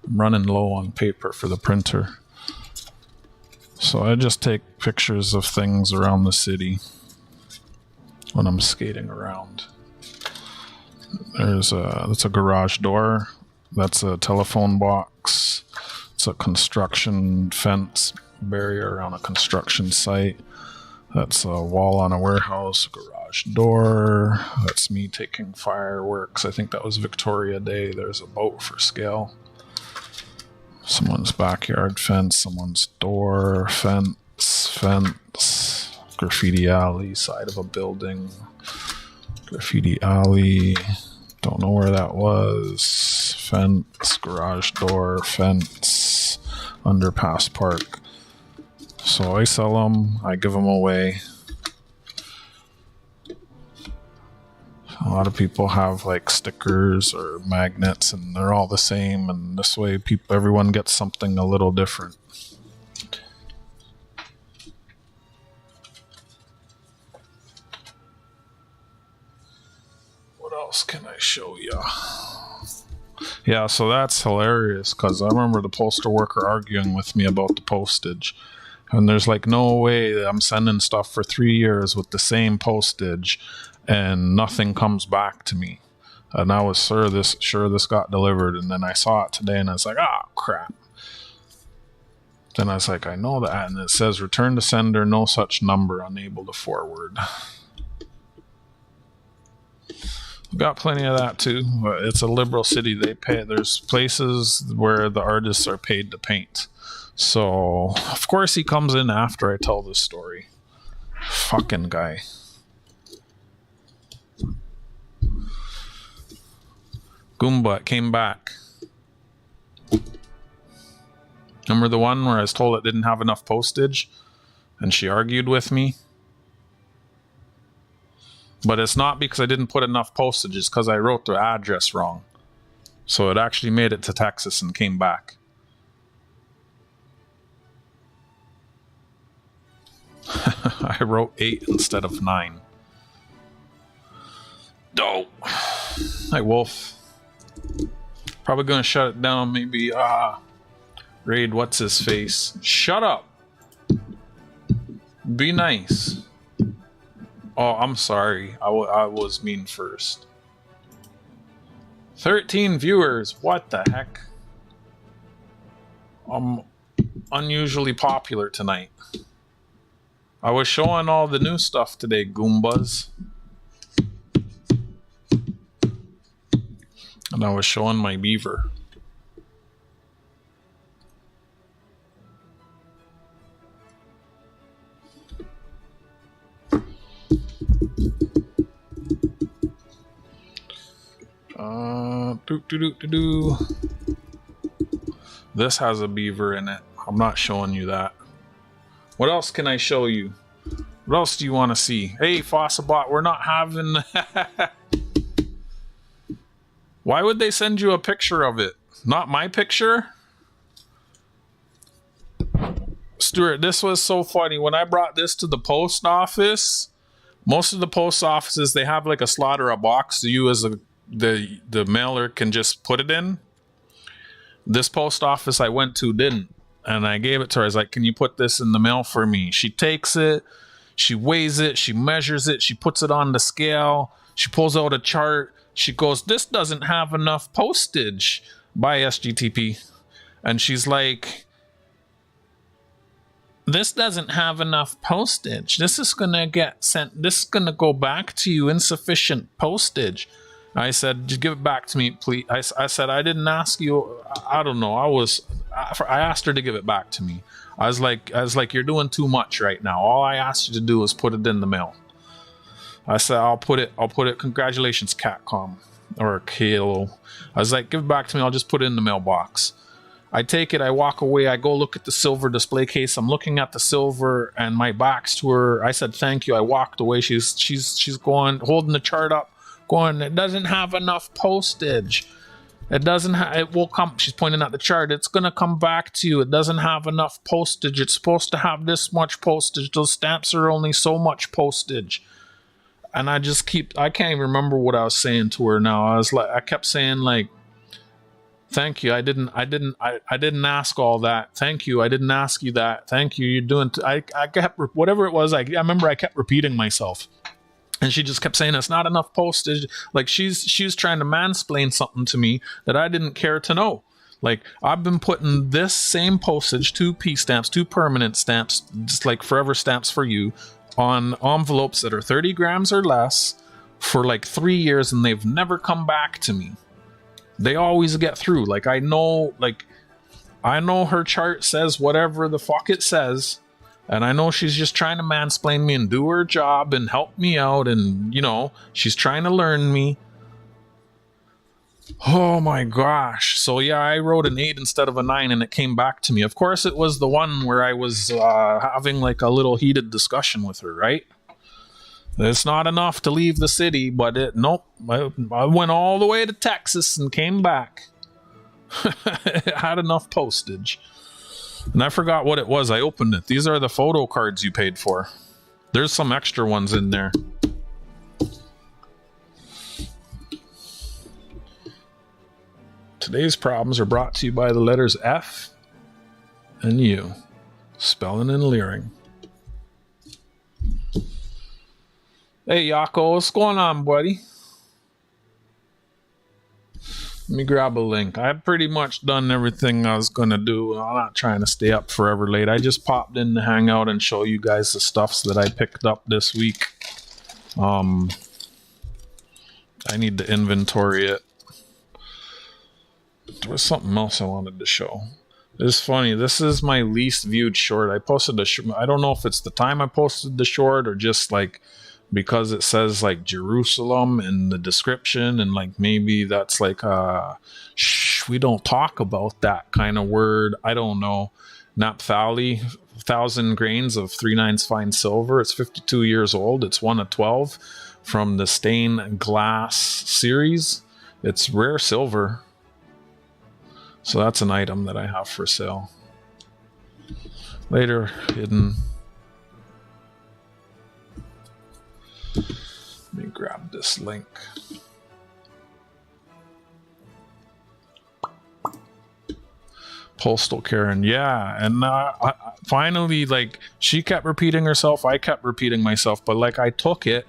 I'm running low on paper for the printer. So I just take pictures of things around the city when I'm skating around. That's a garage door. That's a telephone box. It's a construction fence barrier around a construction site. That's a wall on a warehouse, garage door. That's me taking fireworks. I think that was Victoria Day. There's a boat for scale. Someone's backyard fence, someone's door, fence. Graffiti alley, side of a building. Graffiti alley. Don't know where that was. Fence, garage door, fence, underpass park. So I sell them, I give them away. A lot of people have like stickers or magnets, and they're all the same, and this way everyone gets something a little different. What else can I show you? Yeah, so that's hilarious, because I remember the postal worker arguing with me about the postage. And there's like no way that I'm sending stuff for 3 years with the same postage and nothing comes back to me. And I was sure this got delivered, and then I saw it today and I was like, oh crap. Then I was like, I know that, and it says return to sender, no such number, unable to forward. Got plenty of that too. It's a liberal city. They pay. There's places where the artists are paid to paint. So of course he comes in after I tell this story. Fucking guy. Goomba came back. Remember the one where I was told it didn't have enough postage and she argued with me? But it's not because I didn't put enough postage, it's because I wrote the address wrong. So it actually made it to Texas and came back. I wrote 8 instead of 9. Dope. Hi, Wolf. Probably gonna shut it down. Maybe raid what's his face. Shut up. Be nice. Oh, I'm sorry. I was mean first. 13 viewers. What the heck? I'm unusually popular tonight. I was showing all the new stuff today, Goombas. And I was showing my beaver. This has a beaver in it. I'm not showing you that. What else can I show you? What else do you want to see? Hey, Fossabot, we're not having... Why would they send you a picture of it? Not my picture? Stuart, this was so funny. When I brought this to the post office, most of the post offices, they have like a slot or a box so you as the mailer can just put it in. This post office I went to didn't. And I gave it to her. I was like, can you put this in the mail for me? She takes it, she weighs it, she measures it, she puts it on the scale, she pulls out a chart, she goes, this doesn't have enough postage by SGTP. And she's like, this doesn't have enough postage. This is gonna get sent, this is gonna go back to you, insufficient postage. I said, just give it back to me, please. I said, I didn't ask you. I don't know. I asked her to give it back to me. I was like, you're doing too much right now. All I asked you to do is put it in the mail. I said, I'll put it. Congratulations, Catcom or Kalo. I was like, give it back to me. I'll just put it in the mailbox. I take it. I walk away. I go look at the silver display case. I'm looking at the silver and my back's to her. I said, thank you. I walked away. She's going, holding the chart up. Going, it doesn't have enough postage. It doesn't have, it will come, she's pointing at the chart, it's going to come back to you. It doesn't have enough postage. It's supposed to have this much postage. Those stamps are only so much postage. And I can't even remember what I was saying to her now. I kept saying like, thank you. I didn't ask all that. Thank you. I didn't ask you that. Thank you. You're doing, I kept, whatever it was, I remember I kept repeating myself. And she just kept saying, it's not enough postage. Like she was trying to mansplain something to me that I didn't care to know. Like I've been putting this same postage, 2 P stamps, 2 permanent stamps, just like forever stamps for you, on envelopes that are 30 grams or less for like 3 years, and they've never come back to me. They always get through. Like I know her chart says whatever the fuck it says. And I know she's just trying to mansplain me and do her job and help me out. And, you know, she's trying to learn me. Oh my gosh. So yeah, I wrote an 8 instead of a 9 and it came back to me. Of course, it was the one where I was having like a little heated discussion with her, right? It's not enough to leave the city, but nope. I went all the way to Texas and came back. It had enough postage. And I forgot what it was. I opened it. These are the photo cards you paid for. There's some extra ones in there. Today's problems are brought to you by the letters F and U. Spelling and leering. Hey, Yako, what's going on, buddy? Let me grab a link. I've pretty much done everything I was going to do. I'm not trying to stay up forever late. I just popped in to hang out and show you guys the stuffs that I picked up this week. I need to inventory it. There was something else I wanted to show. It's funny. This is my least viewed short. I posted a short. I don't know if it's the time I posted the short or just like because it says like Jerusalem in the description, and like maybe that's like shh, we don't talk about that kind of word. I don't know. Naphtali, 1,000 grains of 3/9 fine silver. It's 52 years old. It's 1 of 12 from the stained glass series. It's rare silver. So that's an item that I have for sale. Later, hidden. Let me grab this link. Postal Karen, yeah. And finally, like, she kept repeating herself, I kept repeating myself, but like, I took it,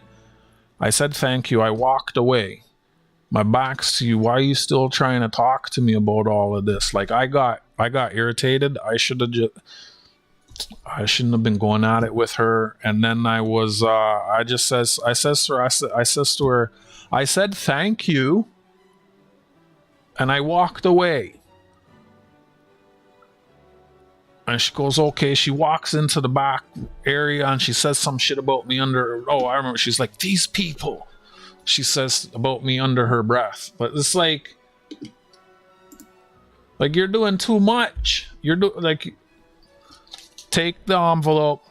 I said thank you, I walked away. My back's to you. Why are you still trying to talk to me about all of this? Like, I got irritated. I shouldn't have been going at it with her. And then I said thank you, and I walked away. And she goes, okay. She walks into the back area and she says some shit about me under. Oh, I remember. She's like, these people. She says about me under her breath. But it's like you're doing too much. Like, take the envelope,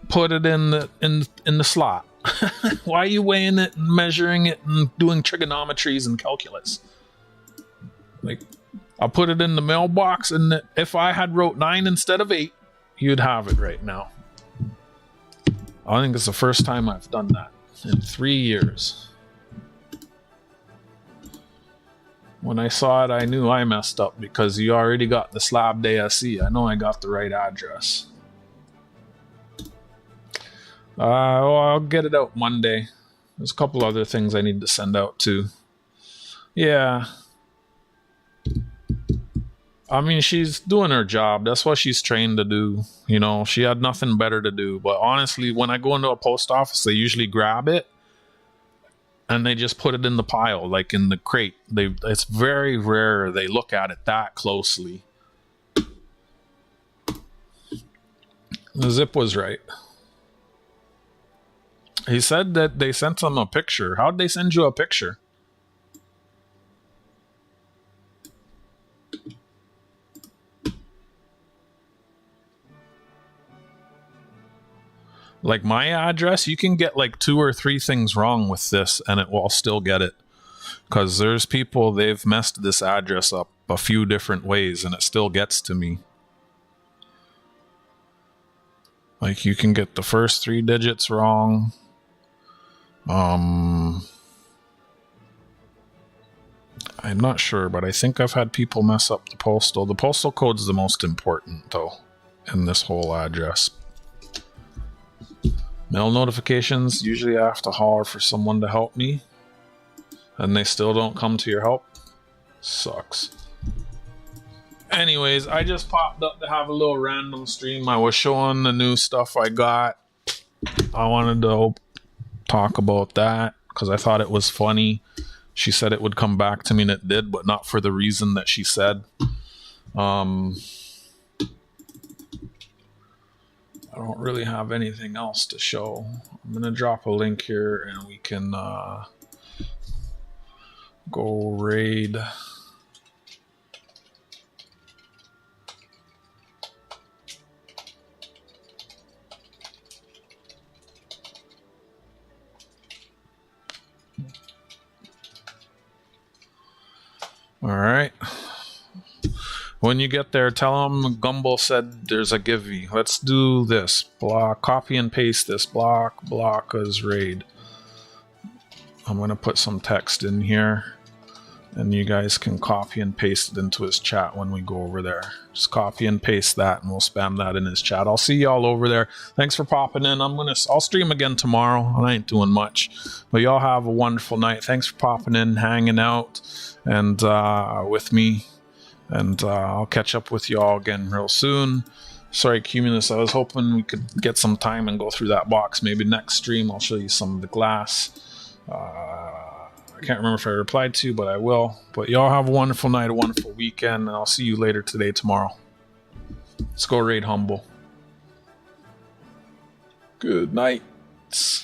put it in the slot. Why are you weighing it and measuring it and doing trigonometries and calculus? Like, I'll put it in the mailbox, and if I had wrote 9 instead of 8, you'd have it right now. I think it's the first time I've done that in 3 years. When I saw it, I knew I messed up because you already got the slab DSE. I know I got the right address. I'll get it out Monday. There's a couple other things I need to send out too. Yeah. I mean, she's doing her job. That's what she's trained to do. You know, she had nothing better to do. But honestly, when I go into a post office, they usually grab it and they just put it in the pile, like in the crate. It's very rare they look at it that closely. The zip was right. He said that they sent him a picture. How'd they send you a picture? Like my address, you can get like 2 or 3 things wrong with this and it will still get it. Because there's people, they've messed this address up a few different ways and it still gets to me. Like, you can get the first 3 digits wrong. I'm not sure, but I think I've had people mess up the postal. The postal code's the most important, though, in this whole address. Mail notifications, usually I have to holler for someone to help me, and they still don't come to your help. Sucks. Anyways, I just popped up to have a little random stream. I was showing the new stuff I got. I wanted to talk about that because I thought it was funny. She said it would come back to me, and it did, but not for the reason that she said. I don't really have anything else to show. I'm gonna drop a link here and we can go raid. All right. When you get there, tell them Gumball said there's a givey. Let's do this. Block, copy and paste this. Block as raid. I'm going to put some text in here. And you guys can copy and paste it into his chat when we go over there. Just copy and paste that and we'll spam that in his chat. I'll see y'all over there. Thanks for popping in. I'll stream again tomorrow. I ain't doing much. But y'all have a wonderful night. Thanks for popping in, hanging out and with me. And I'll catch up with y'all again real soon. Sorry, Cumulus, I was hoping we could get some time and go through that box. Maybe next stream I'll show you some of the glass. I can't remember if I replied to, but I will. But y'all have a wonderful night, a wonderful weekend, and I'll see you later today, tomorrow. Let's go raid Humble. Good night.